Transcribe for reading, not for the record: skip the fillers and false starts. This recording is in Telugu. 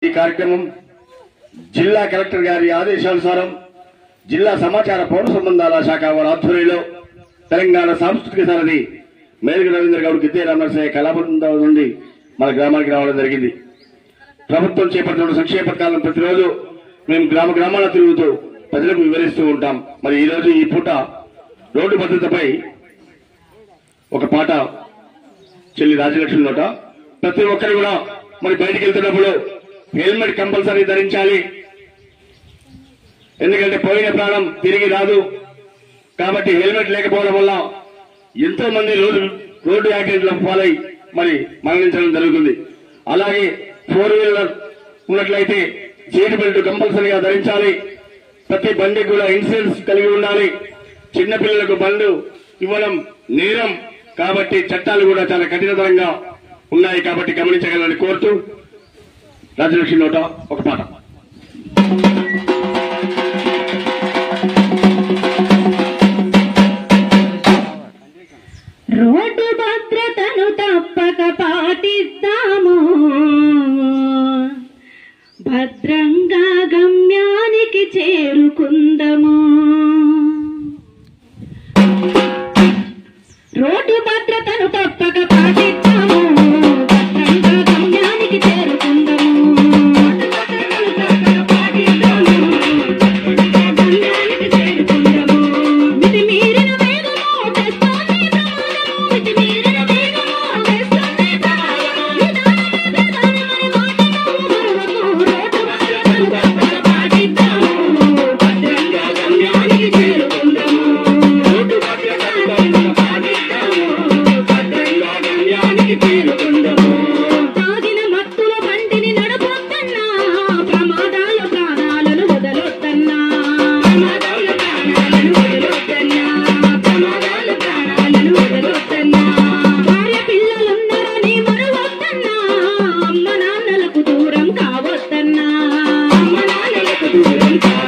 ఈ కార్యక్రమం జిల్లా కలెక్టర్ గారి ఆదేశానుసారం జిల్లా సమాచార పౌర సంబంధాల శాఖ వారి ఆధ్వర్యంలో తెలంగాణ సాంస్కృతిక సారథి మేలుగు రవీంద్ర గౌడ్ గిద్దే రామనరసయ్య కళాబృందం నుండి మన గ్రామానికి రావడం జరిగింది. ప్రభుత్వం చేపడుతున్న సంక్షేమ పథకాలను ప్రతిరోజు మేము గ్రామ గ్రామాల తిరుగుతూ ప్రజలకు వివరిస్తూ ఉంటాం. మరి ఈ రోజు ఈ పూట రోడ్డు భద్రతపై ఒక పాట చెల్లి రాజలక్ష్మి నోట ప్రతి ఒక్కరు కూడా మరి బయటికి వెళ్తున్నప్పుడు హెల్మెట్ కంపల్సరీ ధరించాలి. ఎందుకంటే పోయిన ప్రాణం తిరిగి రాదు కాబట్టి హెల్మెట్ లేకపోవడం వల్ల ఎంతో మంది రోడ్డు యాక్సిడెంట్లకు పాలై మరి మరణించడం జరుగుతుంది. అలాగే 4 వీలర్ ఉన్నట్లయితే సీట్ బెల్ట్ కంపల్సరీగా ధరించాలి. ప్రతి బండికి కూడా ఇన్సూరెన్స్ కలిగి ఉండాలి. చిన్నపిల్లలకు బండ్లు ఇవ్వడం నేరం కాబట్టి చట్టాలు కూడా చాలా కఠినతరంగా ఉన్నాయి కాబట్టి గమనించగలని కోరుతూ రాజలక్ష్మి నోట ఒక పాట. రోడ్డు భద్రతను తప్పక పాటిద్దాము, భద్రంగా గమ్యానికి చేరుకుందాము. రోడ్డు భద్రతను తప్పక పాటిద్దాము, భద్రంగా గమ్యానికి చేరుకుందాము. మితిమీరిన వేగము తెస్తోంది ప్రమాదము, మితిమీరిన వేగము తెస్తోంది ప్రమాదము. నిదానమే రోడ్డు భద్రతను తప్పక పాటిద్దాము, భద్రంగా గమ్యానికి చేరుకుందాము. రోడ్డు భద్రతను తప్పక పాటిద్దాము, భద్రంగా గమ్యానికి చేరుకుందాము. తాగిన మత్తుల బండిని నడపొద్దన్నా, ప్రమాదాల ప్రాణాలను వదలొద్దన్నా, ప్రమాదాల ప్రాణాలను వదలొద్దన్నా, ప్రమాదాల ప్రాణాలను వదలొద్దన్నా. భార్య పిల్లలున్నారని మరవద్దన్నా, అమ్మ నాన్నలకు దూరం కావద్దన్నా, అమ్మ నాన్నలకు దూరం కావద్దన్నా.